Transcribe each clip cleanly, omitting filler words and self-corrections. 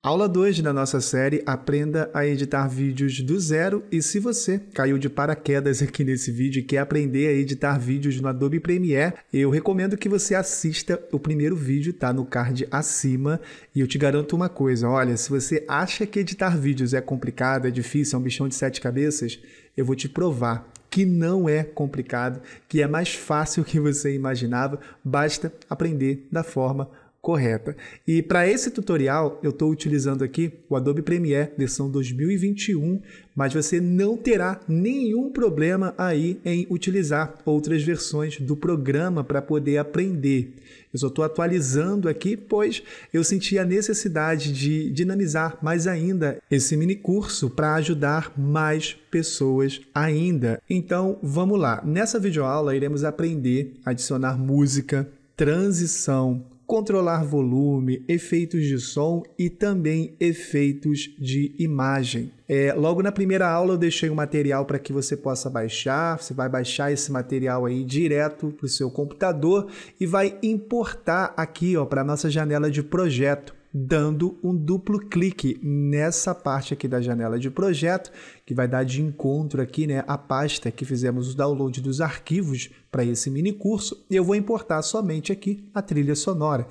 Aula 2 da nossa série Aprenda a editar vídeos do zero. E se você caiu de paraquedas aqui nesse vídeo e quer aprender a editar vídeos no Adobe Premiere, eu recomendo que você assista o primeiro vídeo, tá no card acima. E eu te garanto uma coisa, olha, se você acha que editar vídeos é complicado, é difícil, é um bichão de 7 cabeças, eu vou te provar que não é complicado, que é mais fácil que você imaginava, basta aprender da forma correta. E para esse tutorial eu estou utilizando aqui o Adobe Premiere versão 2021, mas você não terá nenhum problema aí em utilizar outras versões do programa para poder aprender. Eu só estou atualizando aqui, pois eu senti a necessidade de dinamizar mais ainda esse mini curso para ajudar mais pessoas ainda. Então vamos lá, nessa videoaula iremos aprender a adicionar música, transição, controlar volume, efeitos de som e também efeitos de imagem. Logo na primeira aula eu deixei um material para que você possa baixar. Você vai baixar esse material aí direto para o seu computador e vai importar aqui para a nossa janela de projeto, dando um duplo clique nessa parte aqui da janela de projeto, que vai dar de encontro aqui, né, a pasta que fizemos o download dos arquivos para esse mini curso, e eu vou importar somente aqui a trilha sonora.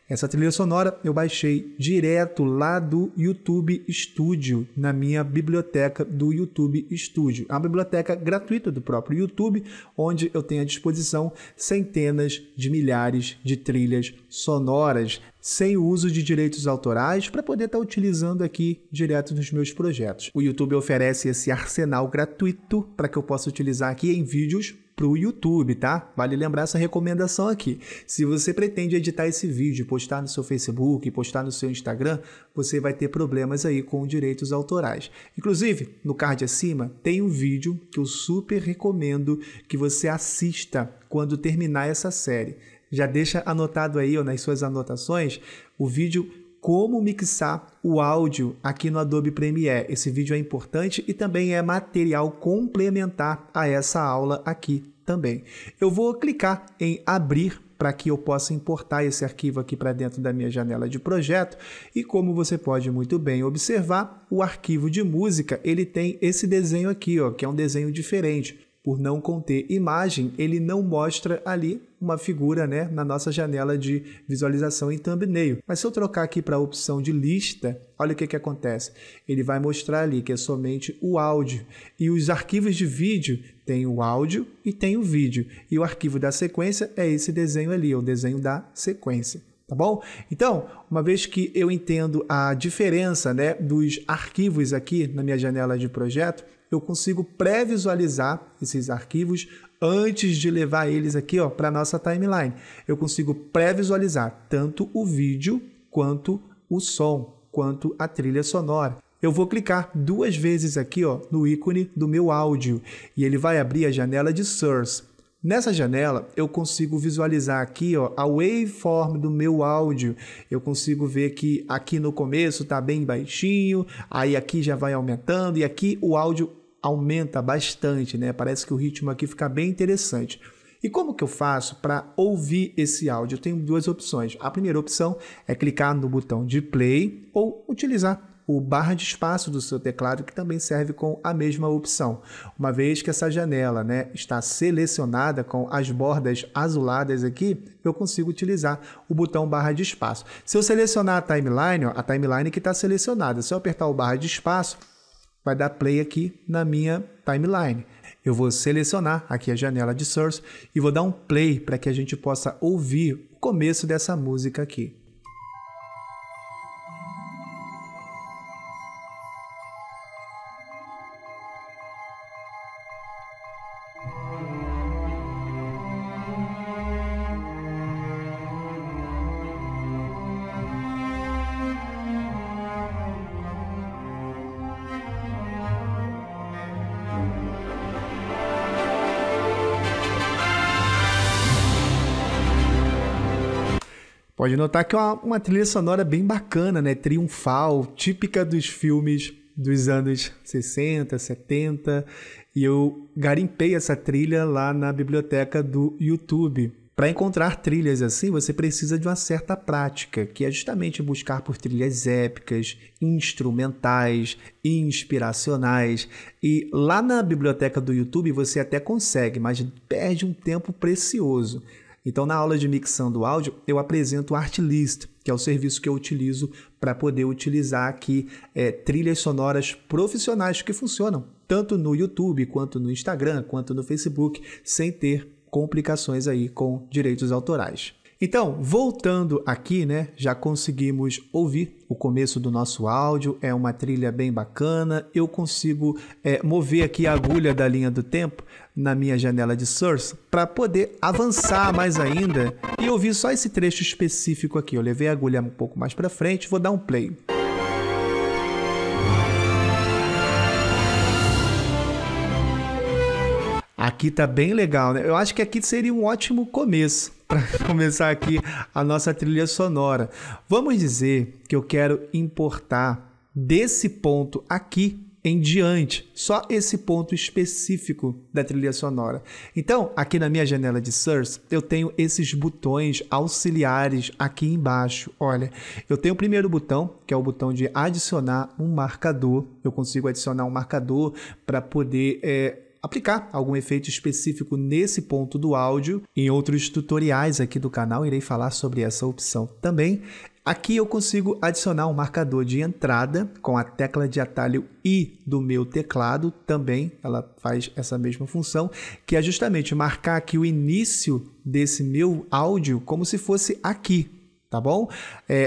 Essa trilha sonora eu baixei direto lá do YouTube Studio, na minha biblioteca do YouTube Studio. É uma biblioteca gratuita do próprio YouTube, onde eu tenho à disposição centenas de milhares de trilhas sonoras, sem o uso de direitos autorais, para poder estar utilizando aqui direto nos meus projetos. O YouTube oferece esse arsenal gratuito para que eu possa utilizar aqui em vídeos para o YouTube, tá? Vale lembrar essa recomendação aqui. Se você pretende editar esse vídeo, postar no seu Facebook, postar no seu Instagram, você vai ter problemas aí com direitos autorais. Inclusive, no card acima tem um vídeo que eu super recomendo que você assista quando terminar essa série. Já deixa anotado aí nas suas anotações o vídeo como mixar o áudio aqui no Adobe Premiere. Esse vídeo é importante e também é material complementar a essa aula aqui também. Eu vou clicar em abrir para que eu possa importar esse arquivo aqui para dentro da minha janela de projeto. E como você pode muito bem observar, o arquivo de música ele tem esse desenho aqui, que é um desenho diferente. Por não conter imagem, ele não mostra ali uma figura, né, na nossa janela de visualização em thumbnail. Mas se eu trocar aqui para a opção de lista, olha o que acontece. Ele vai mostrar ali que é somente o áudio. E os arquivos de vídeo tem o áudio e tem o vídeo. E o arquivo da sequência é esse desenho ali, o desenho da sequência. Tá bom? Então, uma vez que eu entendo a diferença, né, dos arquivos aqui na minha janela de projeto, eu consigo pré-visualizar esses arquivos antes de levar eles aqui para a nossa timeline. Eu consigo pré-visualizar tanto o vídeo, quanto o som, quanto a trilha sonora. Eu vou clicar 2 vezes aqui no ícone do meu áudio e ele vai abrir a janela de Source. Nessa janela, eu consigo visualizar aqui a waveform do meu áudio. Eu consigo ver que aqui no começo está bem baixinho, aí aqui já vai aumentando e aqui o áudio aumenta bastante, né? Parece que o ritmo aqui fica bem interessante. E como que eu faço para ouvir esse áudio? Eu tenho 2 opções. A primeira opção é clicar no botão de play ou utilizar o barra de espaço do seu teclado, que também serve com a mesma opção. Uma vez que essa janela, né, está selecionada com as bordas azuladas aqui, eu consigo utilizar o botão barra de espaço. Se eu selecionar a timeline que está selecionada, se eu apertar o barra de espaço, vai dar play aqui na minha timeline. Eu vou selecionar aqui a janela de Source e vou dar um play para que a gente possa ouvir o começo dessa música aqui. Pode notar que é uma trilha sonora bem bacana, né? Triunfal, típica dos filmes dos anos 60, 70. E eu garimpei essa trilha lá na biblioteca do YouTube. Para encontrar trilhas assim, você precisa de uma certa prática, que é justamente buscar por trilhas épicas, instrumentais, inspiracionais. E lá na biblioteca do YouTube você até consegue, mas perde um tempo precioso. Então, na aula de mixando áudio, eu apresento o Artlist, que é o serviço que eu utilizo para poder utilizar aqui trilhas sonoras profissionais que funcionam tanto no YouTube, quanto no Instagram, quanto no Facebook, sem ter complicações aí com direitos autorais. Então, voltando aqui, né, já conseguimos ouvir o começo do nosso áudio, é uma trilha bem bacana, eu consigo mover aqui a agulha da linha do tempo na minha janela de Source para poder avançar mais ainda e ouvir só esse trecho específico aqui. Eu levei a agulha um pouco mais para frente, vou dar um play. Aqui tá bem legal, né? Eu acho que aqui seria um ótimo começo para começar aqui a nossa trilha sonora. Vamos dizer que eu quero importar desse ponto aqui em diante, só esse ponto específico da trilha sonora. Então, aqui na minha janela de Source, eu tenho esses botões auxiliares aqui embaixo. Olha, eu tenho o primeiro botão, que é o botão de adicionar um marcador. Eu consigo adicionar um marcador para poder aplicar algum efeito específico nesse ponto do áudio. Em outros tutoriais aqui do canal, irei falar sobre essa opção também. Aqui eu consigo adicionar um marcador de entrada com a tecla de atalho I do meu teclado. Também ela faz essa mesma função, que é justamente marcar aqui o início desse meu áudio como se fosse aqui, tá bom?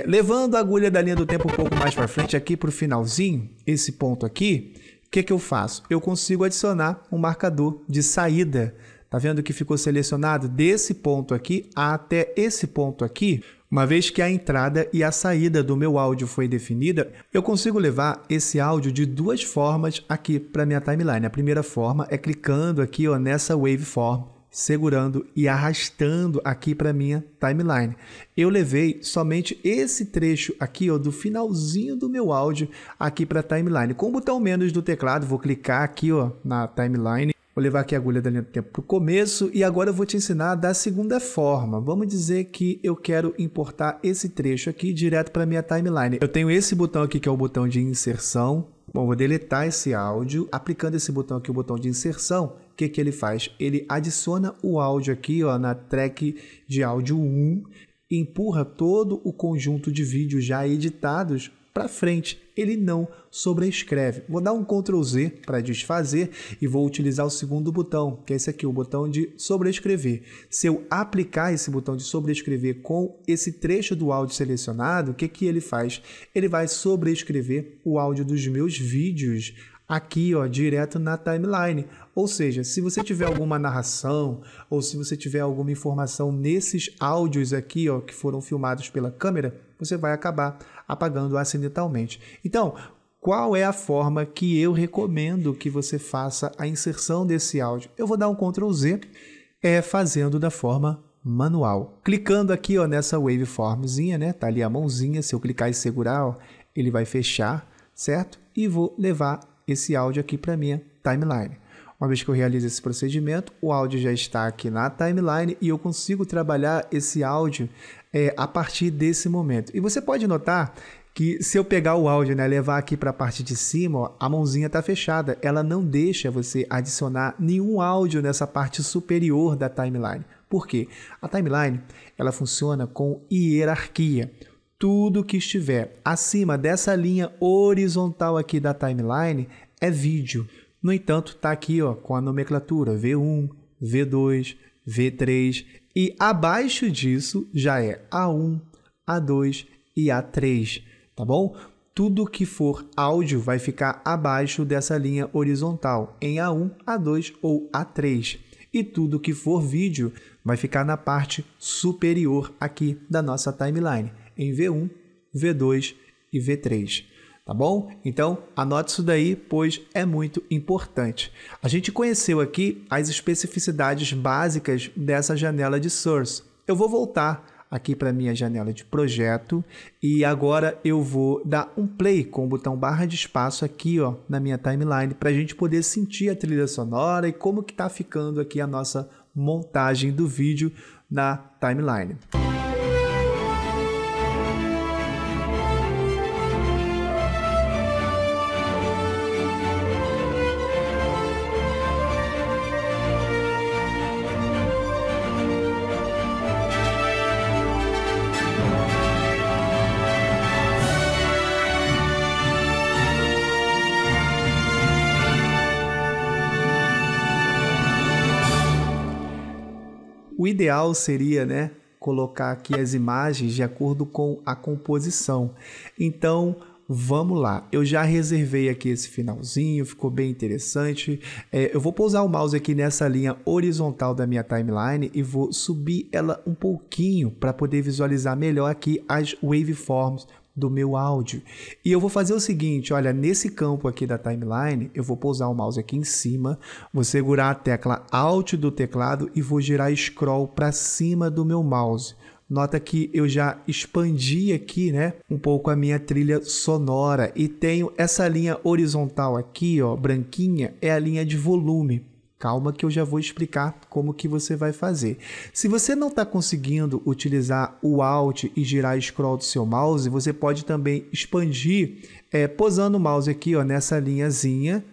Levando a agulha da linha do tempo um pouco mais para frente, aqui para o finalzinho, esse ponto aqui, o que eu faço? Eu consigo adicionar um marcador de saída. Tá vendo que ficou selecionado desse ponto aqui até esse ponto aqui? Uma vez que a entrada e a saída do meu áudio foi definida, eu consigo levar esse áudio de duas formas aqui para minha timeline. A primeira forma é clicando aqui nessa waveform, segurando e arrastando aqui para minha timeline. Eu levei somente esse trecho aqui do finalzinho do meu áudio aqui para a timeline. Com o botão menos do teclado, vou clicar aqui na timeline. Vou levar aqui a agulha da linha do tempo para o começo e agora eu vou te ensinar da segunda forma. Vamos dizer que eu quero importar esse trecho aqui direto para a minha timeline. Eu tenho esse botão aqui que é o botão de inserção. Bom, vou deletar esse áudio. Aplicando esse botão aqui, o botão de inserção, o que ele faz? Ele adiciona o áudio aqui na track de áudio 1 e empurra todo o conjunto de vídeos já editados para frente. Ele não sobrescreve. Vou dar um Ctrl Z para desfazer e vou utilizar o segundo botão, que é esse aqui, o botão de sobrescrever. Se eu aplicar esse botão de sobrescrever com esse trecho do áudio selecionado, o que ele faz? Ele vai sobrescrever o áudio dos meus vídeos aqui, direto na timeline. Ou seja, se você tiver alguma narração ou se você tiver alguma informação nesses áudios aqui, que foram filmados pela câmera, você vai acabar apagando acidentalmente. Então, qual é a forma que eu recomendo que você faça a inserção desse áudio? Eu vou dar um Ctrl Z, fazendo da forma manual. Clicando aqui nessa waveformzinha, né? Tá ali a mãozinha, se eu clicar e segurar, ele vai fechar, certo? E vou levar esse áudio aqui para minha timeline. Uma vez que eu realizo esse procedimento, o áudio já está aqui na timeline e eu consigo trabalhar esse áudio a partir desse momento. E você pode notar que se eu pegar o áudio, levar aqui para a parte de cima, a mãozinha está fechada. Ela não deixa você adicionar nenhum áudio nessa parte superior da timeline. Por quê? A timeline ela funciona com hierarquia. Tudo que estiver acima dessa linha horizontal aqui da timeline é vídeo. No entanto, está aqui com a nomenclatura V1, V2, V3 e abaixo disso já é A1, A2 e A3, tá bom? Tudo que for áudio vai ficar abaixo dessa linha horizontal, em A1, A2 ou A3. E tudo que for vídeo vai ficar na parte superior aqui da nossa timeline, em V1, V2 e V3. Tá bom? Então, anote isso daí, pois é muito importante. A gente conheceu aqui as especificidades básicas dessa janela de Source. Eu vou voltar aqui para a minha janela de projeto e agora eu vou dar um play com o botão barra de espaço aqui na minha timeline para a gente poder sentir a trilha sonora e como que está ficando aqui a nossa montagem do vídeo na timeline. O ideal seria, né, colocar aqui as imagens de acordo com a composição. Então, vamos lá. Eu já reservei aqui esse finalzinho, ficou bem interessante. Eu vou pousar o mouse aqui nessa linha horizontal da minha timeline e vou subir ela um pouquinho para poder visualizar melhor aqui as waveforms do meu áudio. E eu vou fazer o seguinte, olha, nesse campo aqui da timeline, eu vou pousar o mouse aqui em cima, vou segurar a tecla Alt do teclado e vou girar scroll para cima do meu mouse. Nota que eu já expandi aqui, né, um pouco a minha trilha sonora e tenho essa linha horizontal aqui, ó, branquinha, é a linha de volume. Calma que eu já vou explicar como que você vai fazer. Se você não está conseguindo utilizar o Alt e girar scroll do seu mouse, você pode também expandir, posando o mouse aqui, ó, nessa linhazinha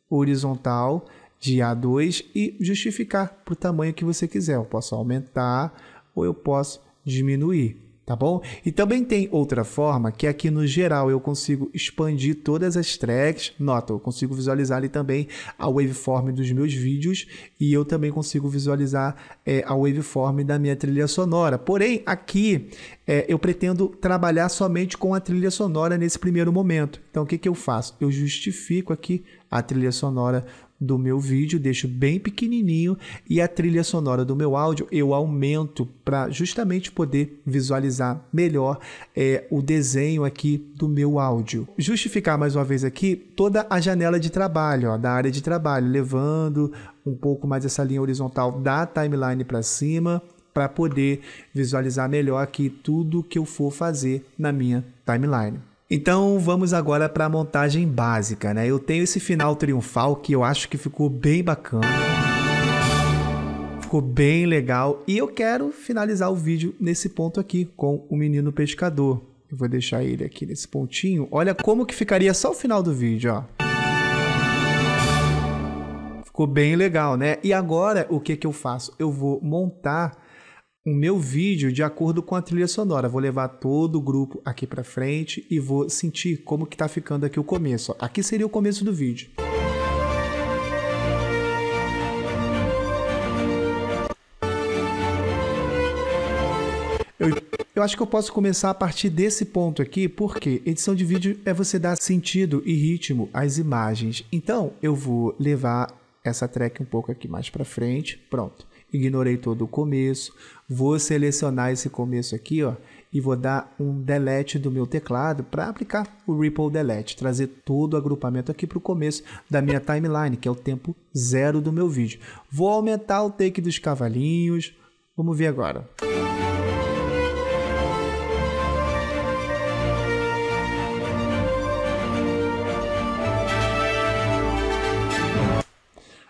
horizontal de A2 e justificar para o tamanho que você quiser. Eu posso aumentar ou eu posso diminuir. Tá bom? E também tem outra forma, que aqui no geral eu consigo expandir todas as tracks. Nota, eu consigo visualizar ali também a waveform dos meus vídeos e eu também consigo visualizar a waveform da minha trilha sonora. Porém, aqui eu pretendo trabalhar somente com a trilha sonora nesse primeiro momento. Então, o que que eu faço? Eu justifico aqui a trilha sonora do meu vídeo, deixo bem pequenininho e a trilha sonora do meu áudio eu aumento para justamente poder visualizar melhor o desenho aqui do meu áudio. Justificar mais uma vez aqui toda a janela de trabalho, ó, da área de trabalho, levando um pouco mais essa linha horizontal da timeline para cima para poder visualizar melhor aqui tudo que eu for fazer na minha timeline. Então vamos agora para a montagem básica, né? Eu tenho esse final triunfal que eu acho que ficou bem bacana, ficou bem legal e eu quero finalizar o vídeo nesse ponto aqui com o menino pescador. Eu vou deixar ele aqui nesse pontinho. Olha como que ficaria só o final do vídeo, ó. Ficou bem legal, né? E agora o que que eu faço? Eu vou montar o meu vídeo de acordo com a trilha sonora. Vou levar todo o grupo aqui para frente e vou sentir como que tá ficando aqui o começo. Aqui seria o começo do vídeo. Eu acho que eu posso começar a partir desse ponto aqui, porque edição de vídeo é você dar sentido e ritmo às imagens. Então, eu vou levar essa track um pouco aqui mais para frente. Pronto. Ignorei todo o começo, vou selecionar esse começo aqui, ó, e vou dar um delete do meu teclado para aplicar o Ripple Delete, trazer todo o agrupamento aqui para o começo da minha timeline, que é o tempo 0 do meu vídeo. Vou aumentar o take dos cavalinhos, vamos ver agora.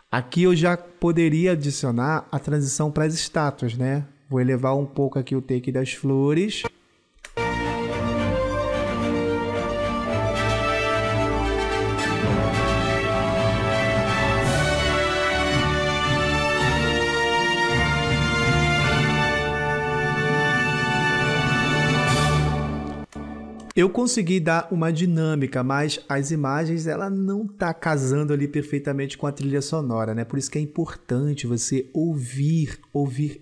Aqui eu já poderia adicionar a transição para as estátuas, né? Vou elevar um pouco aqui o take das flores. Eu consegui dar uma dinâmica, mas as imagens ela não está casando ali perfeitamente com a trilha sonora, né? Por isso que é importante você ouvir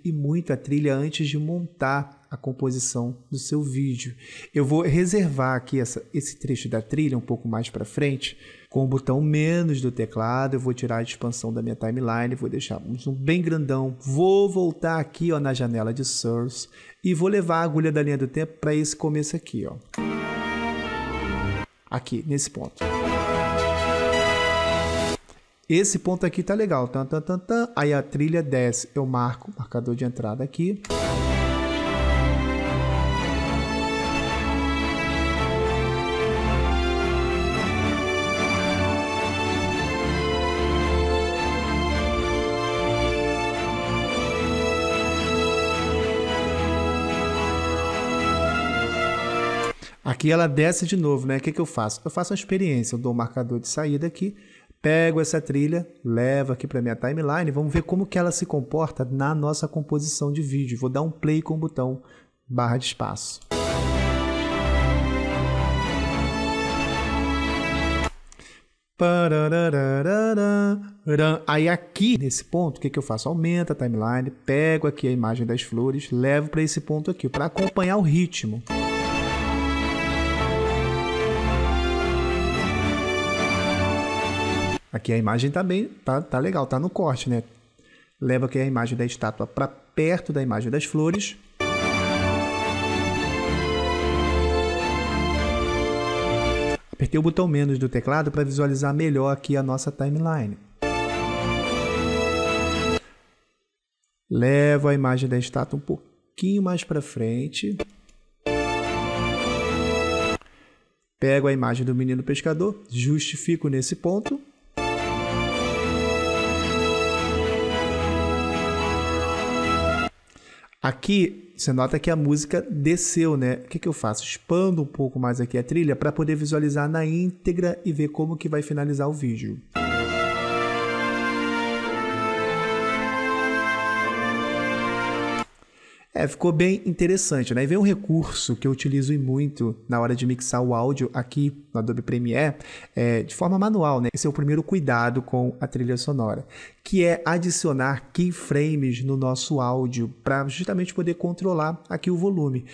e muito a trilha antes de montar a composição do seu vídeo. Eu vou reservar aqui esse trecho da trilha um pouco mais para frente, com o botão menos do teclado. Eu vou tirar a expansão da minha timeline, vou deixar um zoom bem grandão. Vou voltar aqui, ó, na janela de Source e vou levar a agulha da linha do tempo para esse começo aqui, ó. Aqui, nesse ponto. Esse ponto aqui tá legal. Tan, tan, tan, tan. Aí a trilha desce. Eu marco o marcador de entrada aqui. Aqui ela desce de novo, né? O que que eu faço? Eu faço uma experiência, eu dou um marcador de saída aqui, pego essa trilha, levo aqui para minha timeline, vamos ver como que ela se comporta na nossa composição de vídeo. Vou dar um play com o botão barra de espaço. Aí aqui, nesse ponto, o que eu faço? Aumenta a timeline, pego aqui a imagem das flores, levo para esse ponto aqui, para acompanhar o ritmo. Aqui a imagem tá bem, tá legal, tá no corte, né? Levo aqui a imagem da estátua para perto da imagem das flores. Apertei o botão menos do teclado para visualizar melhor aqui a nossa timeline. Levo a imagem da estátua um pouquinho mais para frente. Pego a imagem do menino pescador, justifico nesse ponto. Aqui, você nota que a música desceu, né? O que eu faço? Expando um pouco mais aqui a trilha para poder visualizar na íntegra e ver como que vai finalizar o vídeo. Ficou bem interessante, né? E vem um recurso que eu utilizo muito na hora de mixar o áudio aqui no Adobe Premiere de forma manual, né? Esse é o primeiro cuidado com a trilha sonora, que é adicionar keyframes no nosso áudio para justamente poder controlar aqui o volume.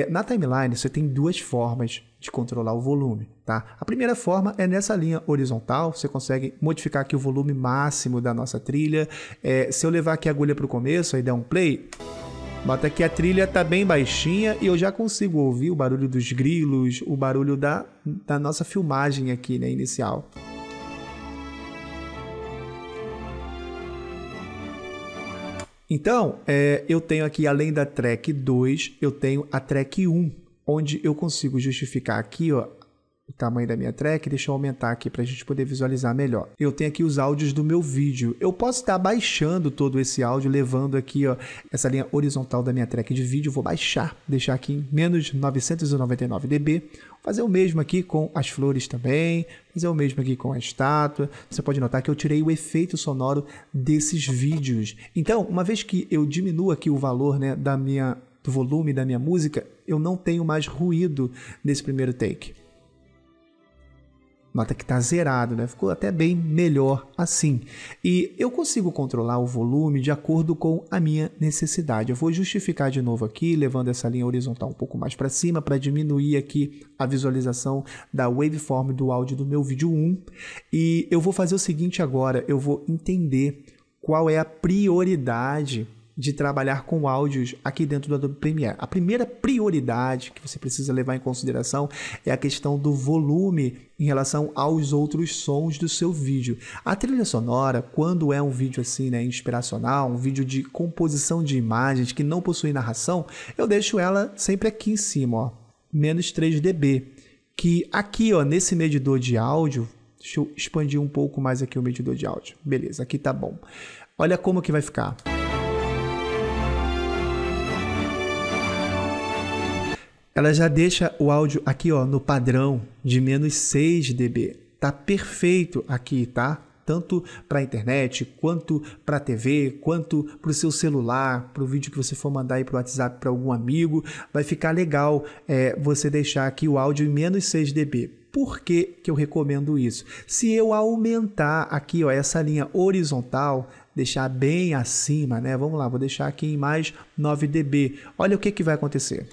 Na timeline, você tem duas formas de controlar o volume, tá? A primeira forma é nessa linha horizontal, você consegue modificar aqui o volume máximo da nossa trilha. Se eu levar aqui a agulha para o começo e der um play... Nota que a trilha está bem baixinha e eu já consigo ouvir o barulho dos grilos, o barulho da nossa filmagem aqui, né, inicial. Então, eu tenho aqui, além da track 2, eu tenho a track 1, onde eu consigo justificar aqui, ó, o tamanho da minha track. Deixa eu aumentar aqui para a gente poder visualizar melhor. Eu tenho aqui os áudios do meu vídeo. Eu posso estar baixando todo esse áudio, levando aqui, ó, essa linha horizontal da minha track de vídeo. Vou baixar, deixar aqui em menos 999 dB. Fazer o mesmo aqui com as flores também. Fazer o mesmo aqui com a estátua. Você pode notar que eu tirei o efeito sonoro desses vídeos. Então, uma vez que eu diminuo aqui o valor, né, do volume da minha música, eu não tenho mais ruído nesse primeiro take. Nota que está zerado, né? Ficou até bem melhor assim. E eu consigo controlar o volume de acordo com a minha necessidade. Eu vou justificar de novo aqui, levando essa linha horizontal um pouco mais para cima, para diminuir aqui a visualização da waveform do áudio do meu vídeo 1. E eu vou fazer o seguinte agora, eu vou entender qual é a prioridade de trabalhar com áudios aqui dentro do Adobe Premiere. A primeira prioridade que você precisa levar em consideração é a questão do volume em relação aos outros sons do seu vídeo. A trilha sonora, quando é um vídeo assim, né, inspiracional, um vídeo de composição de imagens que não possui narração, eu deixo ela sempre aqui em cima, ó, menos 3 dB. Que aqui, ó, nesse medidor de áudio, deixa eu expandir um pouco mais aqui o medidor de áudio. Beleza, aqui tá bom. Olha como que vai ficar. Ela já deixa o áudio aqui, ó, no padrão de menos 6 dB. Tá perfeito aqui, tá? Tanto para a internet, quanto para a TV, quanto para o seu celular, para o vídeo que você for mandar aí para o WhatsApp para algum amigo. Vai ficar legal você deixar aqui o áudio em menos 6 dB. Por que que eu recomendo isso? Se eu aumentar aqui, ó, essa linha horizontal, deixar bem acima, né? Vamos lá, vou deixar aqui em mais 9 dB. Olha o que que vai acontecer.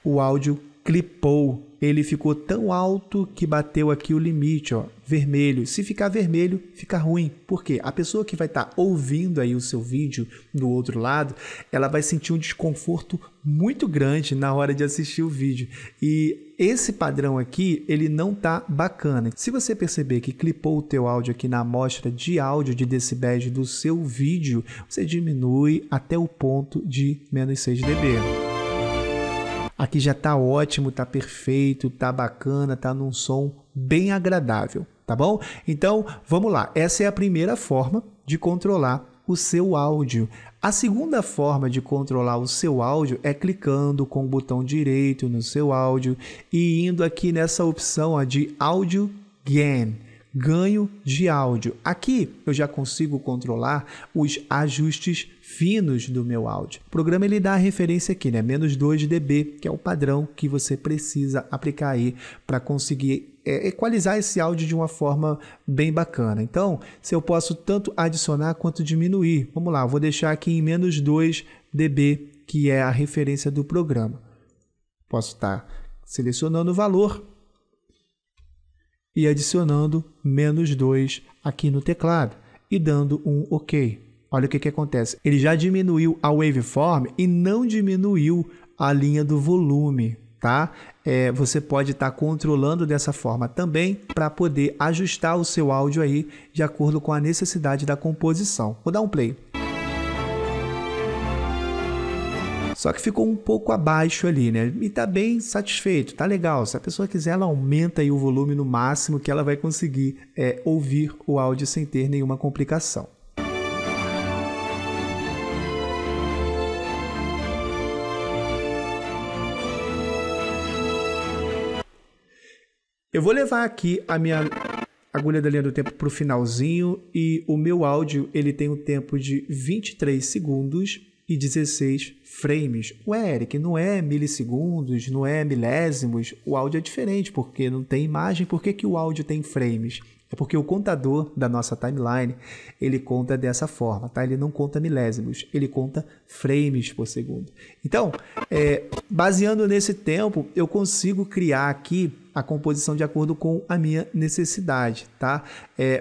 O áudio clipou, ele ficou tão alto que bateu aqui o limite, ó, vermelho. Se ficar vermelho, fica ruim. Por quê? A pessoa que vai estar ouvindo aí o seu vídeo do outro lado, ela vai sentir um desconforto muito grande na hora de assistir o vídeo. E esse padrão aqui, ele não tá bacana. Se você perceber que clipou o teu áudio aqui na amostra de áudio de decibéis do seu vídeo, você diminui até o ponto de menos 6 dB. Aqui já tá ótimo, tá perfeito, tá bacana, tá num som bem agradável, tá bom? Então, vamos lá. Essa é a primeira forma de controlar o seu áudio A segunda forma de controlar o seu áudio é clicando com o botão direito no seu áudio e indo aqui nessa opção de Audio Gain, ganho de áudio. Aqui eu já consigo controlar os ajustes finos do meu áudio. O programa ele dá a referência aqui, né? -2 dB, que é o padrão que você precisa aplicar aí para conseguir equalizar esse áudio de uma forma bem bacana. Então, se eu posso tanto adicionar quanto diminuir. Vamos lá, eu vou deixar aqui em -2 dB, que é a referência do programa. Posso estar selecionando o valor e adicionando -2 aqui no teclado e dando um OK. Olha o que acontece. Ele já diminuiu a waveform e não diminuiu a linha do volume, tá? Você pode estar controlando dessa forma também para poder ajustar o seu áudio aí de acordo com a necessidade da composição. Vou dar um play. Só que ficou um pouco abaixo ali, né? E tá bem satisfeito, tá legal. Se a pessoa quiser, ela aumenta aí o volume no máximo que ela vai conseguir ouvir o áudio sem ter nenhuma complicação. Eu vou levar aqui a minha agulha da linha do tempo para o finalzinho e o meu áudio ele tem um tempo de 23 segundos e 16 frames. Ué, Eric, não é milissegundos, não é milésimos, o áudio é diferente porque não tem imagem. Por que o áudio tem frames? É porque o contador da nossa timeline, ele conta dessa forma, tá? Ele não conta milésimos, ele conta frames por segundo. Então, baseando nesse tempo, eu consigo criar aqui a composição de acordo com a minha necessidade, tá?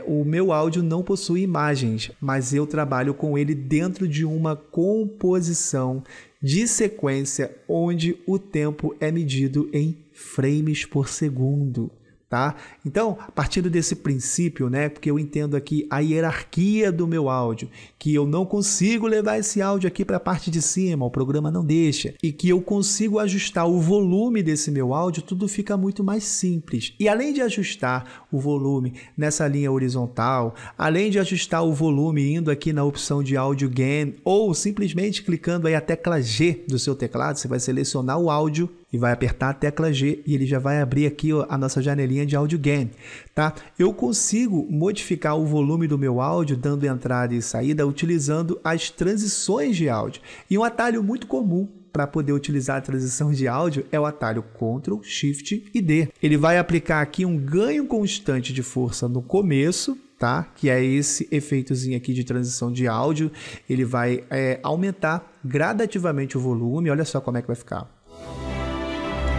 O meu áudio não possui imagens, mas eu trabalho com ele dentro de uma composição de sequência onde o tempo é medido em frames por segundo. Tá? Então, partindo desse princípio, né, porque eu entendo aqui a hierarquia do meu áudio, que eu não consigo levar esse áudio aqui para a parte de cima, o programa não deixa, e que eu consigo ajustar o volume desse meu áudio, tudo fica muito mais simples. E além de ajustar o volume nessa linha horizontal, além de ajustar o volume indo aqui na opção de Audio Gain, ou simplesmente clicando aí a tecla G do seu teclado, você vai selecionar o áudio e vai apertar a tecla G e ele já vai abrir aqui a nossa janelinha de Audio Gain, tá? Eu consigo modificar o volume do meu áudio dando entrada e saída utilizando as transições de áudio. E um atalho muito comum para poder utilizar a transição de áudio é o atalho Ctrl, Shift e D. Ele vai aplicar aqui um ganho constante de força no começo, tá? Que é esse efeitozinho aqui de transição de áudio. Ele vai aumentar gradativamente o volume. Olha só como é que vai ficar.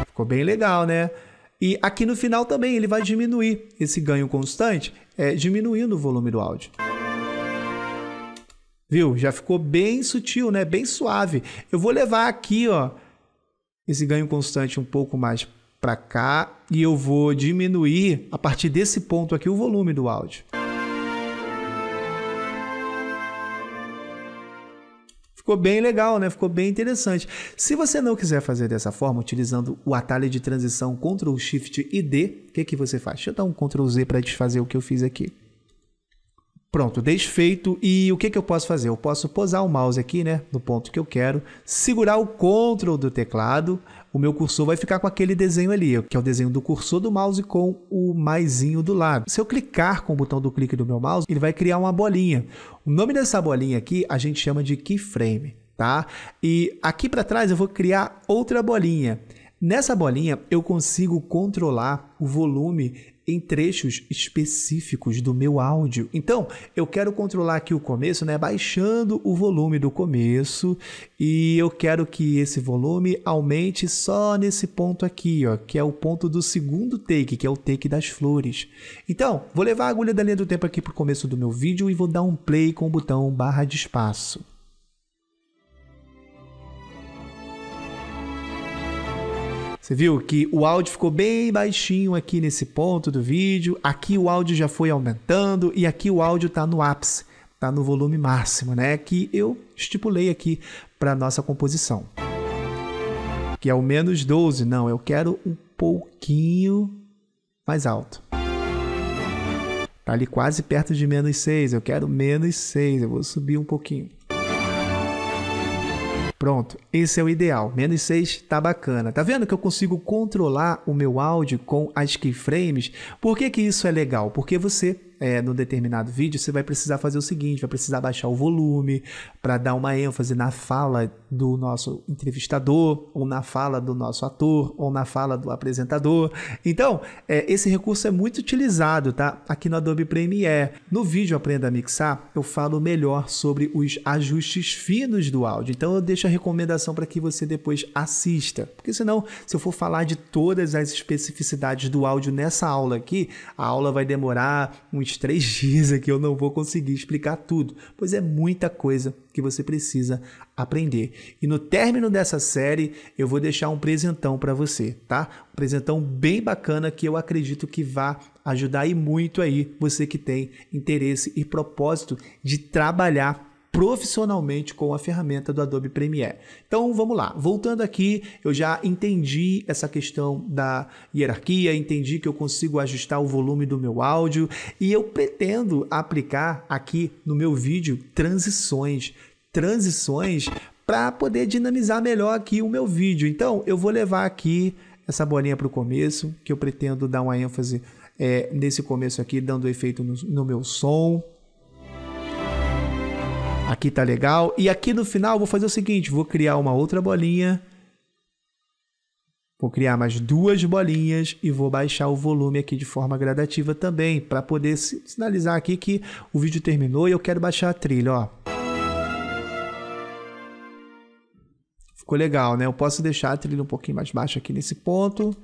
Ficou bem legal, né? E aqui no final também ele vai diminuir esse ganho constante, diminuindo o volume do áudio. Viu? Já ficou bem sutil, né? Bem suave. Eu vou levar aqui, ó, esse ganho constante um pouco mais para cá e eu vou diminuir a partir desse ponto aqui o volume do áudio. Ficou bem legal, né? Ficou bem interessante. Se você não quiser fazer dessa forma, utilizando o atalho de transição Ctrl, Shift e D, o que você faz? Deixa eu dar um Ctrl Z para desfazer o que eu fiz aqui. Pronto, desfeito. E o que eu posso fazer? Eu posso posar o mouse aqui, né, no ponto que eu quero, segurar o Ctrl do teclado, o meu cursor vai ficar com aquele desenho ali, que é o desenho do cursor do mouse com o maisinho do lado. Se eu clicar com o botão do clique do meu mouse, ele vai criar uma bolinha. O nome dessa bolinha aqui a gente chama de keyframe, tá? E aqui para trás eu vou criar outra bolinha. Nessa bolinha eu consigo controlar o volume em trechos específicos do meu áudio. Então, eu quero controlar aqui o começo, né, baixando o volume do começo, e eu quero que esse volume aumente só nesse ponto aqui, ó, que é o ponto do segundo take, que é o take das flores. Então, vou levar a agulha da linha do tempo aqui para o começo do meu vídeo e vou dar um play com o botão barra de espaço. Você viu que o áudio ficou bem baixinho aqui nesse ponto do vídeo, aqui o áudio já foi aumentando e aqui o áudio está no ápice, está no volume máximo, né? Que eu estipulei aqui para a nossa composição. Que é o -12, não, eu quero um pouquinho mais alto. Tá ali quase perto de -6, eu quero -6, eu vou subir um pouquinho. Pronto, esse é o ideal. -6 tá bacana. Tá vendo que eu consigo controlar o meu áudio com as keyframes? Por que que isso é legal? Porque você, no determinado vídeo, você vai precisar fazer o seguinte, vai precisar baixar o volume para dar uma ênfase na fala do nosso entrevistador, ou na fala do nosso ator, ou na fala do apresentador. Então, esse recurso é muito utilizado, tá? Aqui no Adobe Premiere. No vídeo Aprenda a Mixar, eu falo melhor sobre os ajustes finos do áudio. Então, eu deixo a recomendação para que você depois assista. Porque senão, se eu for falar de todas as especificidades do áudio nessa aula aqui, a aula vai demorar uns 3 dias aqui, eu não vou conseguir explicar tudo, pois é muita coisa que você precisa aprender. E no término dessa série, eu vou deixar um presentão para você, tá? Um presentão bem bacana que eu acredito que vai ajudar e muito aí você que tem interesse e propósito de trabalhar profissionalmente com a ferramenta do Adobe Premiere. Então vamos lá, voltando aqui, eu já entendi essa questão da hierarquia, entendi que eu consigo ajustar o volume do meu áudio e eu pretendo aplicar aqui no meu vídeo transições para poder dinamizar melhor aqui o meu vídeo. Então eu vou levar aqui essa bolinha para o começo, que eu pretendo dar uma ênfase nesse começo aqui, dando efeito no meu som. Aqui tá legal. E aqui no final vou fazer o seguinte, vou criar uma outra bolinha. Vou criar mais 2 bolinhas e vou baixar o volume aqui de forma gradativa também, para poder sinalizar aqui que o vídeo terminou e eu quero baixar a trilha, ó. Ficou legal, né? Eu posso deixar a trilha um pouquinho mais baixa aqui nesse ponto,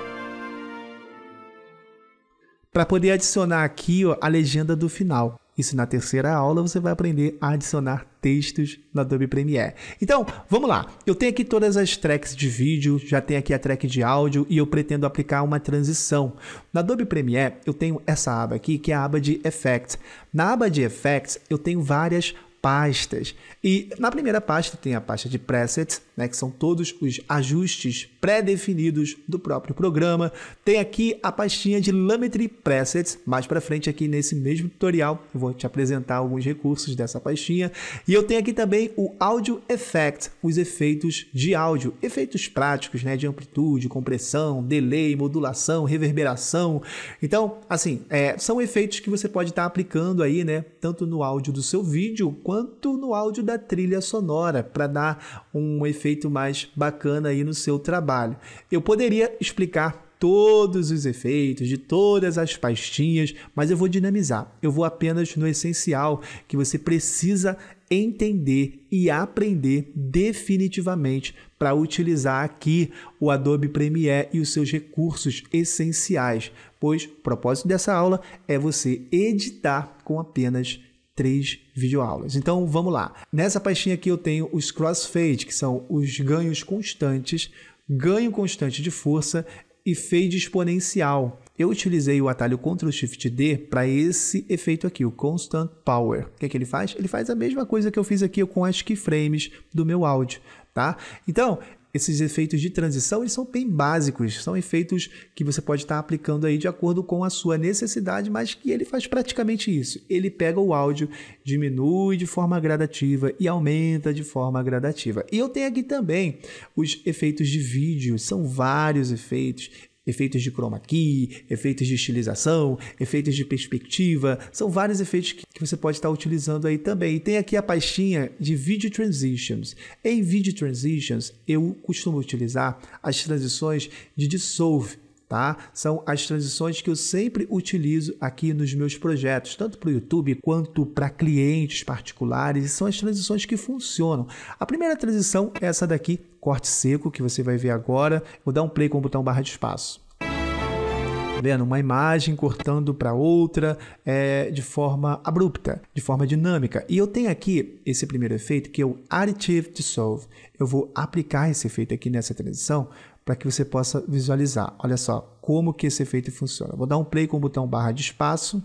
para poder adicionar aqui, ó, a legenda do final. Isso na terceira aula você vai aprender a adicionar textos no Adobe Premiere. Então, vamos lá. Eu tenho aqui todas as tracks de vídeo, já tenho aqui a track de áudio e eu pretendo aplicar uma transição. No Adobe Premiere eu tenho essa aba aqui que é a aba de Effects. Na aba de Effects eu tenho várias pastas. E na primeira pasta tem a pasta de Presets, né, que são todos os ajustes pré-definidos do próprio programa. Tem aqui a pastinha de Lumetri Presets, mais para frente aqui nesse mesmo tutorial eu vou te apresentar alguns recursos dessa pastinha. E eu tenho aqui também o Audio Effect, os efeitos de áudio, efeitos práticos, né, de amplitude, compressão, delay, modulação, reverberação. Então, assim, são efeitos que você pode estar aplicando aí, né, tanto no áudio do seu vídeo quanto no áudio da trilha sonora, para dar um efeito mais bacana aí no seu trabalho. Eu poderia explicar todos os efeitos de todas as pastinhas, mas eu vou dinamizar. Eu vou apenas no essencial que você precisa entender e aprender definitivamente para utilizar aqui o Adobe Premiere e os seus recursos essenciais, pois o propósito dessa aula é você editar com apenas 3 videoaulas. Então vamos lá. Nessa pastinha aqui eu tenho os crossfade, que são os ganhos constantes, ganho constante de força e fade exponencial. Eu utilizei o atalho Ctrl+Shift+D para esse efeito aqui, o Constant Power. O que é que ele faz? Ele faz a mesma coisa que eu fiz aqui com as keyframes do meu áudio, tá? Então, esses efeitos de transição, eles são bem básicos, são efeitos que você pode estar aplicando aí de acordo com a sua necessidade, mas que ele faz praticamente isso. Ele pega o áudio, diminui de forma gradativa e aumenta de forma gradativa. E eu tenho aqui também os efeitos de vídeo, são vários efeitos. Efeitos de chroma key, efeitos de estilização, efeitos de perspectiva, são vários efeitos que você pode estar utilizando aí também. E tem aqui a pastinha de Video Transitions. Em Video Transitions, eu costumo utilizar as transições de Dissolve, tá? São as transições que eu sempre utilizo aqui nos meus projetos, tanto para o YouTube quanto para clientes particulares, são as transições que funcionam. A primeira transição é essa daqui, corte seco, que você vai ver agora. Vou dar um play com o botão barra de espaço. Tá vendo? Uma imagem cortando para outra de forma abrupta, de forma dinâmica. E eu tenho aqui esse primeiro efeito, que é o Additive Dissolve. Eu vou aplicar esse efeito aqui nessa transição para que você possa visualizar. Olha só como que esse efeito funciona. Vou dar um play com o botão barra de espaço.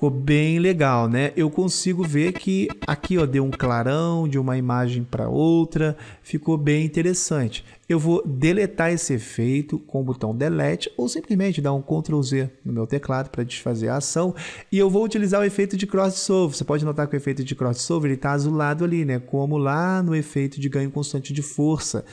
Ficou bem legal, né? Eu consigo ver que aqui, ó, deu um clarão de uma imagem para outra, ficou bem interessante. Eu vou deletar esse efeito com o botão Delete ou simplesmente dar um Ctrl Z no meu teclado para desfazer a ação, e eu vou utilizar o efeito de crossover. Você pode notar que o efeito de crossover está azulado ali, né? Como lá no efeito de ganho constante de força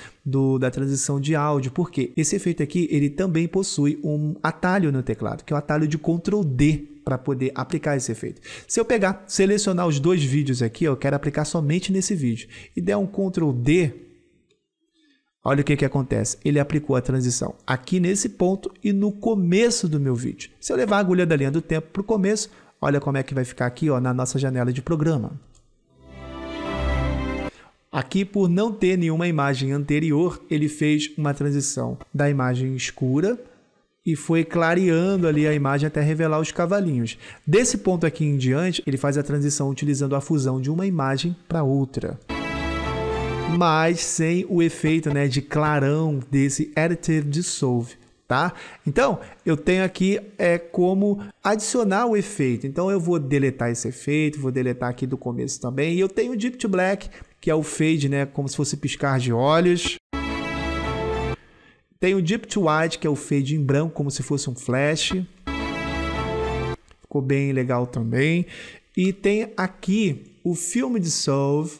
da transição de áudio. Por quê? Esse efeito aqui ele também possui um atalho no teclado, que é o atalho de Ctrl D, para poder aplicar esse efeito. Se eu pegar, selecionar os dois vídeos aqui, eu quero aplicar somente nesse vídeo, e der um Ctrl D, olha o que acontece. Ele aplicou a transição aqui nesse ponto e no começo do meu vídeo. Se eu levar a agulha da linha do tempo para o começo, olha como é que vai ficar aqui, ó, na nossa janela de programa. Aqui, por não ter nenhuma imagem anterior, ele fez uma transição da imagem escura e foi clareando ali a imagem até revelar os cavalinhos. Desse ponto aqui em diante, ele faz a transição utilizando a fusão de uma imagem para outra, mas sem o efeito, né, de clarão desse Additive Dissolve, tá? Então, eu tenho aqui como adicionar o efeito. Então, eu vou deletar esse efeito, vou deletar aqui do começo também. E eu tenho o Deep to Black, que é o fade, né, como se fosse piscar de olhos. Tem o Deep to White, que é o fade em branco, como se fosse um flash. Ficou bem legal também. E tem aqui o Film Dissolve,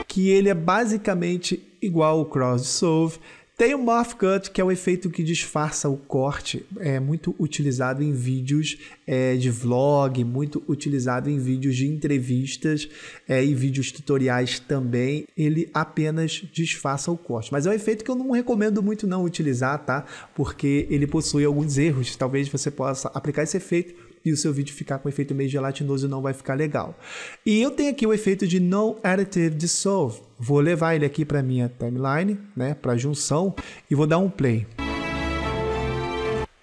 que ele é basicamente igual ao Cross Dissolve. Tem o Morph Cut, que é o efeito que disfarça o corte, é muito utilizado em vídeos de vlog, muito utilizado em vídeos de entrevistas e vídeos tutoriais também. Ele apenas disfarça o corte, mas é um efeito que eu não recomendo muito não utilizar, tá? Porque ele possui alguns erros. Talvez você possa aplicar esse efeito e o seu vídeo ficar com um efeito meio gelatinoso e não vai ficar legal. E eu tenho aqui o efeito de No Additive Dissolve. Vou levar ele aqui para minha timeline, né, para junção, e vou dar um play.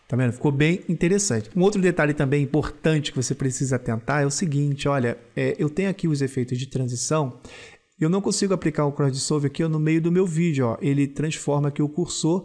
Tá vendo? Ficou bem interessante. Um outro detalhe também importante que você precisa atentar é o seguinte, olha, eu tenho aqui os efeitos de transição. Eu não consigo aplicar o Cross Dissolve aqui no meio do meu vídeo, ó. Ele transforma aqui o cursor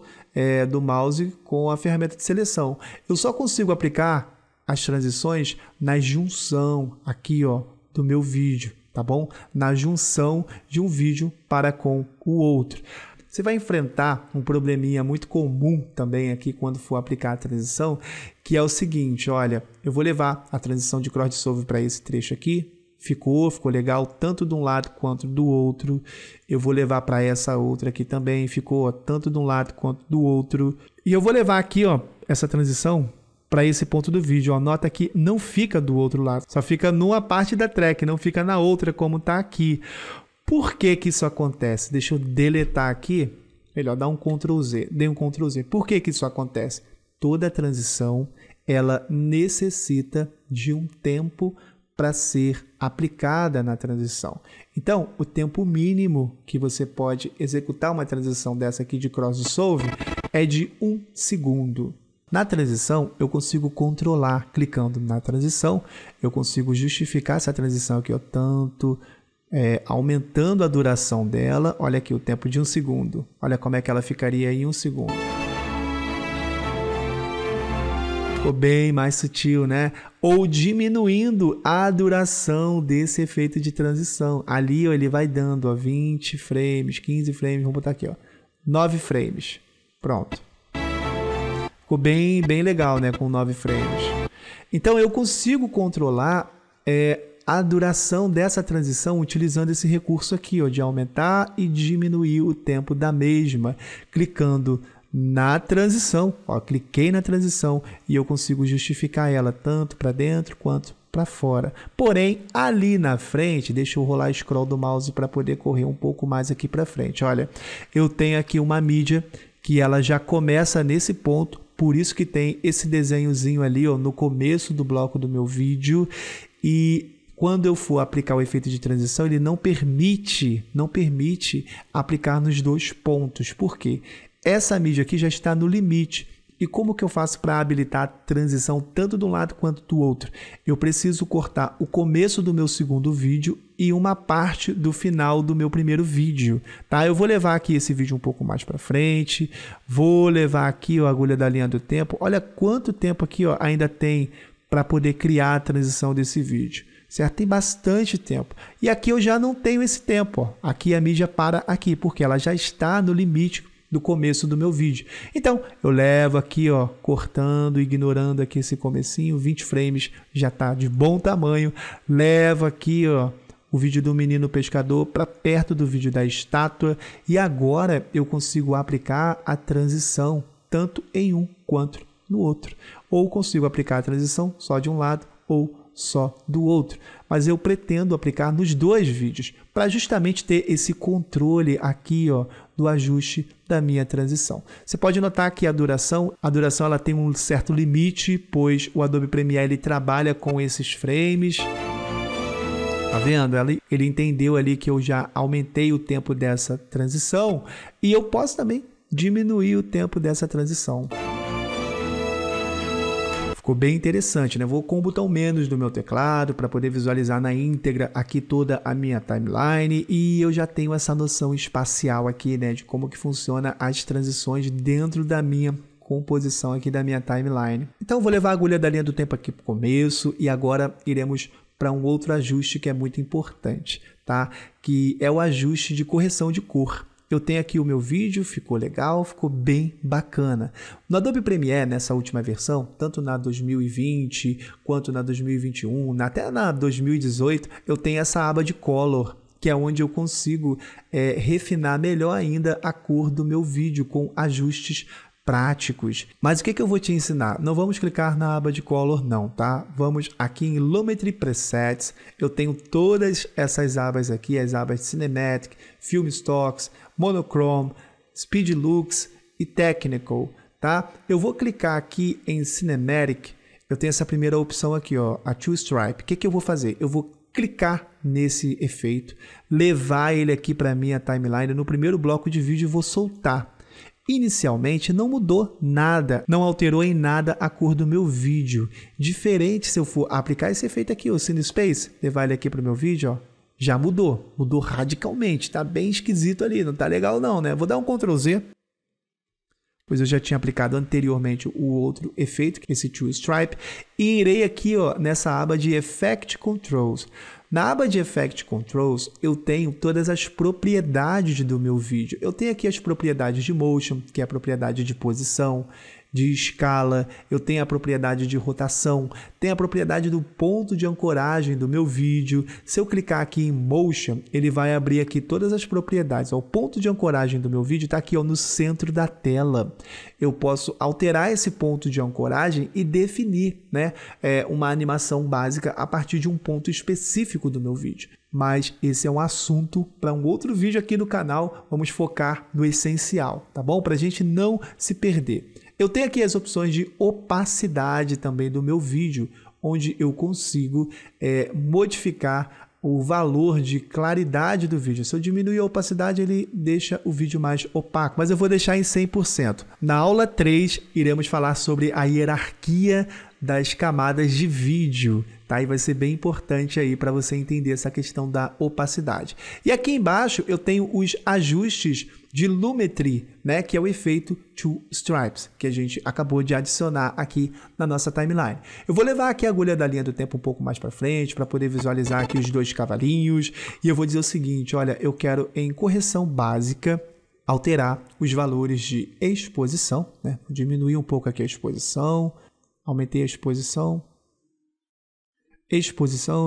do mouse com a ferramenta de seleção. Eu só consigo aplicar as transições na junção aqui, ó, do meu vídeo, tá bom? Na junção de um vídeo para com o outro. Você vai enfrentar um probleminha muito comum também aqui quando for aplicar a transição, que é o seguinte, olha, eu vou levar a transição de Cross Dissolve para esse trecho aqui, ficou legal tanto de um lado quanto do outro. Eu vou levar para essa outra aqui também, ficou tanto de um lado quanto do outro. E eu vou levar aqui, ó, essa transição para esse ponto do vídeo. Ó, nota que não fica do outro lado, só fica numa parte da track, não fica na outra como está aqui. Por que que isso acontece? Deixa eu deletar aqui, melhor, dar um Ctrl Z, dei um Ctrl Z. Por que que isso acontece? Toda transição, ela necessita de um tempo para ser aplicada na transição. Então, o tempo mínimo que você pode executar uma transição dessa aqui de Cross Dissolve é de 1 segundo. Na transição, eu consigo controlar, clicando na transição, eu consigo justificar essa transição aqui, ó, tanto aumentando a duração dela, olha aqui o tempo de 1 segundo, olha como é que ela ficaria em 1 segundo. Ficou bem mais sutil, né? Ou diminuindo a duração desse efeito de transição. Ali, ó, ele vai dando, ó, 20 frames, 15 frames, vamos botar aqui, ó, 9 frames, pronto. Ficou bem legal, né, com 9 frames. Então, eu consigo controlar a duração dessa transição utilizando esse recurso aqui, ó, de aumentar e diminuir o tempo da mesma, clicando na transição. Ó, cliquei na transição e eu consigo justificar ela tanto para dentro quanto para fora. Porém, ali na frente, deixa eu rolar o scroll do mouse para poder correr um pouco mais aqui para frente. Olha, eu tenho aqui uma mídia que ela já começa nesse ponto. Por isso que tem esse desenhozinho ali, ó, no começo do bloco do meu vídeo. E quando eu for aplicar o efeito de transição, ele não permite aplicar nos dois pontos. Por quê? Essa mídia aqui já está no limite. E como que eu faço para habilitar a transição tanto de um lado quanto do outro? Eu preciso cortar o começo do meu segundo vídeo e uma parte do final do meu primeiro vídeo, tá? Eu vou levar aqui esse vídeo um pouco mais para frente, vou levar aqui, ó, a agulha da linha do tempo. Olha quanto tempo aqui, ó, ainda tem para poder criar a transição desse vídeo, certo? Tem bastante tempo. E aqui eu já não tenho esse tempo, ó. Aqui a mídia para aqui, porque ela já está no limite do começo do meu vídeo. Então, eu levo aqui, ó, cortando, ignorando aqui esse comecinho, 20 frames já tá de bom tamanho. Levo aqui, ó, o vídeo do menino pescador para perto do vídeo da estátua e agora eu consigo aplicar a transição tanto em um quanto no outro. Ou consigo aplicar a transição só de um lado ou só do outro, mas eu pretendo aplicar nos dois vídeos para justamente ter esse controle aqui, ó, do ajuste da minha transição. Você pode notar que a duração ela tem um certo limite, pois o Adobe Premiere ele trabalha com esses frames. Tá vendo? Ele entendeu ali que eu já aumentei o tempo dessa transição e eu posso também diminuir o tempo dessa transição. Ficou bem interessante, né? Vou com o botão menos do meu teclado para poder visualizar na íntegra aqui toda a minha timeline e eu já tenho essa noção espacial aqui, né? De como que funciona as transições dentro da minha composição aqui da minha timeline. Então, eu vou levar a agulha da linha do tempo aqui para o começo e agora iremos para um outro ajuste que é muito importante, tá? Que é o ajuste de correção de cor. Eu tenho aqui o meu vídeo, ficou legal, ficou bem bacana. No Adobe Premiere, nessa última versão, tanto na 2020 quanto na 2021, até na 2018, eu tenho essa aba de Color, que é onde eu consigo refinar melhor ainda a cor do meu vídeo com ajustes práticos. Mas o que eu vou te ensinar? Não vamos clicar na aba de Color não, tá? Vamos aqui em Lumetri Presets, eu tenho todas essas abas aqui, as abas Cinematic, Film Stocks, Monochrome, Speed Looks e Technical, tá? Eu vou clicar aqui em Cinematic, eu tenho essa primeira opção aqui, ó, a Two Stripe. O que eu vou fazer? Eu vou clicar nesse efeito, levar ele aqui para minha timeline, no primeiro bloco de vídeo e vou soltar. Inicialmente não mudou nada, não alterou em nada a cor do meu vídeo. Diferente se eu for aplicar esse efeito aqui, o Cine Space, levar ele aqui para o meu vídeo, ó, já mudou radicalmente, tá bem esquisito ali, não tá legal não, né? Vou dar um Ctrl Z, pois eu já tinha aplicado anteriormente o outro efeito, esse Two Stripe, e irei aqui, ó, nessa aba de Effect Controls. Na aba de Effect Controls, eu tenho todas as propriedades do meu vídeo. Eu tenho aqui as propriedades de Motion, que é a propriedade de posição, de escala, eu tenho a propriedade de rotação, tenho a propriedade do ponto de ancoragem do meu vídeo. Se eu clicar aqui em Motion, ele vai abrir aqui todas as propriedades. O ponto de ancoragem do meu vídeo está aqui, ó, no centro da tela. Eu posso alterar esse ponto de ancoragem e definir, né, uma animação básica a partir de um ponto específico do meu vídeo. Mas esse é um assunto para um outro vídeo aqui no canal. Vamos focar no essencial, tá bom? Para a gente não se perder. Eu tenho aqui as opções de opacidade também do meu vídeo, onde eu consigo modificar o valor de claridade do vídeo. Se eu diminuir a opacidade, ele deixa o vídeo mais opaco, mas eu vou deixar em 100%. Na aula 3, iremos falar sobre a hierarquia das camadas de vídeo, tá? E vai ser bem importante aí para você entender essa questão da opacidade. E aqui embaixo eu tenho os ajustes de Lumetri, né? Que é o efeito Two Stripes, que a gente acabou de adicionar aqui na nossa timeline. Eu vou levar aqui a agulha da linha do tempo um pouco mais para frente, para poder visualizar aqui os dois cavalinhos. E eu vou dizer o seguinte, olha, eu quero em correção básica alterar os valores de exposição, né? Vou diminuir um pouco aqui a exposição. Aumentei a exposição.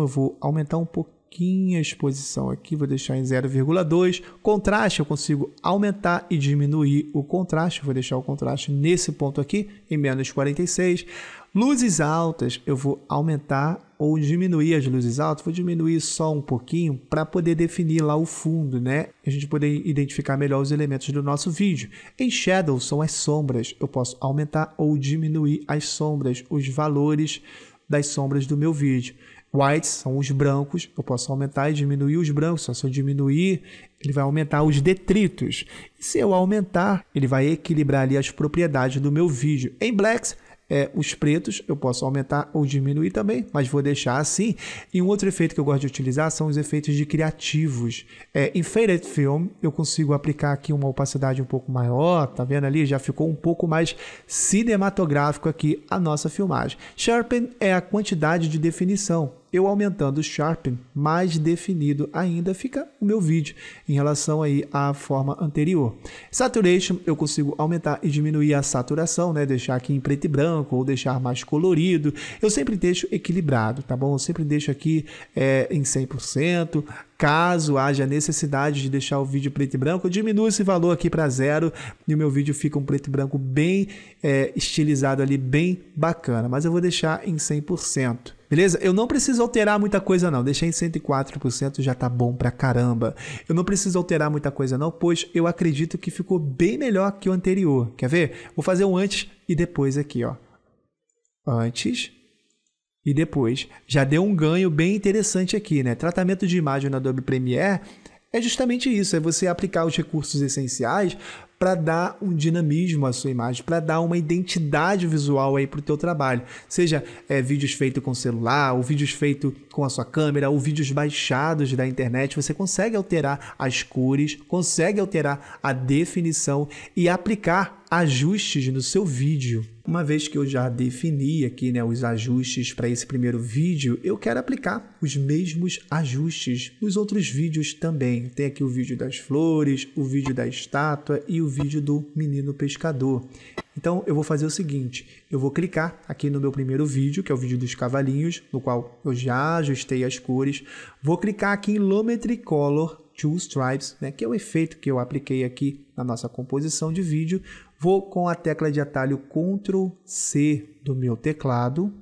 Eu vou aumentar um pouquinho a exposição aqui, vou deixar em 0,2. Contraste, eu consigo aumentar e diminuir o contraste. Vou deixar o contraste nesse ponto aqui, em menos 46. Luzes altas, eu vou aumentar ou diminuir as luzes altas. Vou diminuir só um pouquinho para poder definir lá o fundo, né? A gente poder identificar melhor os elementos do nosso vídeo. Em Shadow são as sombras. Eu posso aumentar ou diminuir as sombras, os valores das sombras do meu vídeo. Whites são os brancos. Eu posso aumentar e diminuir os brancos. Só se eu diminuir, ele vai aumentar os detritos. E se eu aumentar, ele vai equilibrar ali as propriedades do meu vídeo. Em Blacks, os pretos eu posso aumentar ou diminuir também, mas vou deixar assim. E um outro efeito que eu gosto de utilizar são os efeitos de criativos. Em Faded Film eu consigo aplicar aqui uma opacidade um pouco maior, tá vendo ali? Já ficou um pouco mais cinematográfico aqui a nossa filmagem. Sharpen é a quantidade de definição. Eu aumentando o Sharpen, mais definido ainda fica o meu vídeo em relação aí à forma anterior. Saturation, eu consigo aumentar e diminuir a saturação, né? Deixar aqui em preto e branco ou deixar mais colorido. Eu sempre deixo equilibrado, tá bom? Eu sempre deixo aqui em 100%. Caso haja necessidade de deixar o vídeo preto e branco, eu diminuo esse valor aqui para 0 e o meu vídeo fica um preto e branco bem estilizado ali, bem bacana. Mas eu vou deixar em 100%. Beleza? Eu não preciso alterar muita coisa não, deixei em 104% já tá bom pra caramba. Eu não preciso alterar muita coisa não, pois eu acredito que ficou bem melhor que o anterior. Quer ver? Vou fazer um antes e depois aqui, ó. Antes e depois. Já deu um ganho bem interessante aqui, né? Tratamento de imagem no Adobe Premiere é justamente isso, é você aplicar os recursos essenciais para dar um dinamismo à sua imagem, para dar uma identidade visual aí para o teu trabalho. Seja vídeos feitos com celular, ou vídeos feitos com a sua câmera, ou vídeos baixados da internet, você consegue alterar as cores, consegue alterar a definição e aplicar ajustes no seu vídeo. Uma vez que eu já defini aqui, né, os ajustes para esse primeiro vídeo, eu quero aplicar os mesmos ajustes nos outros vídeos também. Tem aqui o vídeo das flores, o vídeo da estátua e o vídeo do menino pescador. Então eu vou fazer o seguinte, eu vou clicar aqui no meu primeiro vídeo, que é o vídeo dos cavalinhos, no qual eu já ajustei as cores. Vou clicar aqui em Lumetri Color Two Stripes, né, que é o efeito que eu apliquei aqui na nossa composição de vídeo. Vou com a tecla de atalho Ctrl C do meu teclado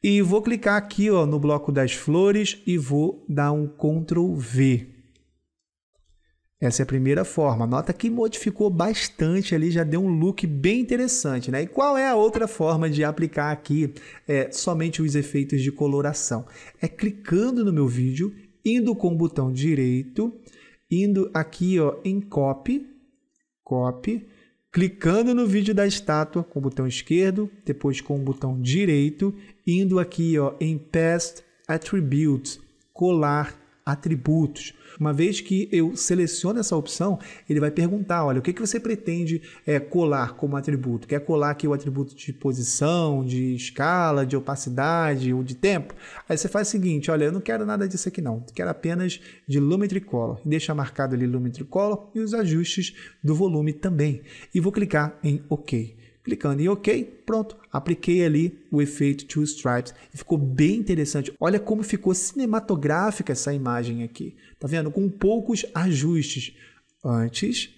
e vou clicar aqui, ó, no bloco das flores e vou dar um Ctrl V. Essa é a primeira forma. Nota que modificou bastante ali, já deu um look bem interessante, né? E qual é a outra forma de aplicar aqui somente os efeitos de coloração? É clicando no meu vídeo, indo com o botão direito, indo aqui, ó, em Copy, clicando no vídeo da estátua com o botão esquerdo, depois com o botão direito, indo aqui, ó, em Paste Attributes, colar atributos. Uma vez que eu seleciono essa opção, ele vai perguntar, olha, o que você pretende colar como atributo? Quer colar aqui o atributo de posição, de escala, de opacidade ou de tempo? Aí você faz o seguinte, olha, eu não quero nada disso aqui não, quero apenas de Lumetri Color. Deixa marcado ali Lumetri Color e os ajustes do volume também. E vou clicar em OK. Clicando em OK, pronto, apliquei ali o efeito Two Stripes e ficou bem interessante. Olha como ficou cinematográfica essa imagem aqui, tá vendo? Com poucos ajustes, antes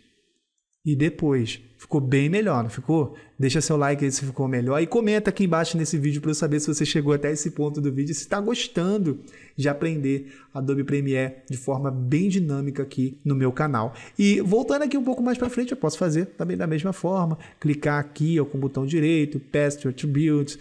e depois. Ficou bem melhor, não ficou? Deixa seu like aí se ficou melhor e comenta aqui embaixo nesse vídeo para eu saber se você chegou até esse ponto do vídeo, se está gostando de aprender Adobe Premiere de forma bem dinâmica aqui no meu canal. E voltando aqui um pouco mais para frente, eu posso fazer também da mesma forma, clicar aqui ó, com o botão direito, Paste Attributes,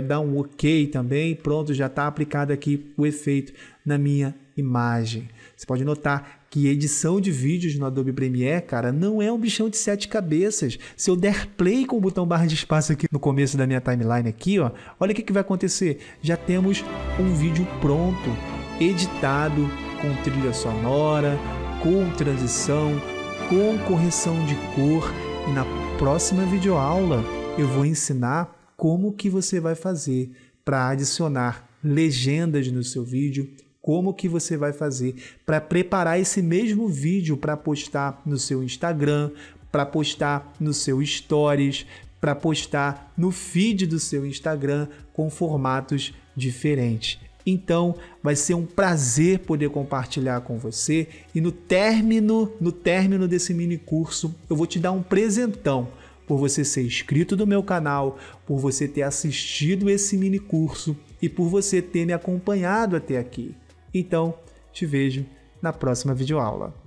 dar um OK também, pronto, já está aplicado aqui o efeito na minha imagem. Você pode notar que edição de vídeos no Adobe Premiere, cara, não é um bichão de 7 cabeças. Se eu der play com o botão barra de espaço aqui no começo da minha timeline aqui, ó, olha o que vai acontecer. Já temos um vídeo pronto, editado, com trilha sonora, com transição, com correção de cor. E na próxima videoaula eu vou ensinar como que você vai fazer para adicionar legendas no seu vídeo, como que você vai fazer para preparar esse mesmo vídeo para postar no seu Instagram, para postar no seu Stories, para postar no feed do seu Instagram com formatos diferentes. Então, vai ser um prazer poder compartilhar com você e no término desse mini curso, eu vou te dar um presentão por você ser inscrito no meu canal, por você ter assistido esse mini curso e por você ter me acompanhado até aqui. Então, te vejo na próxima videoaula.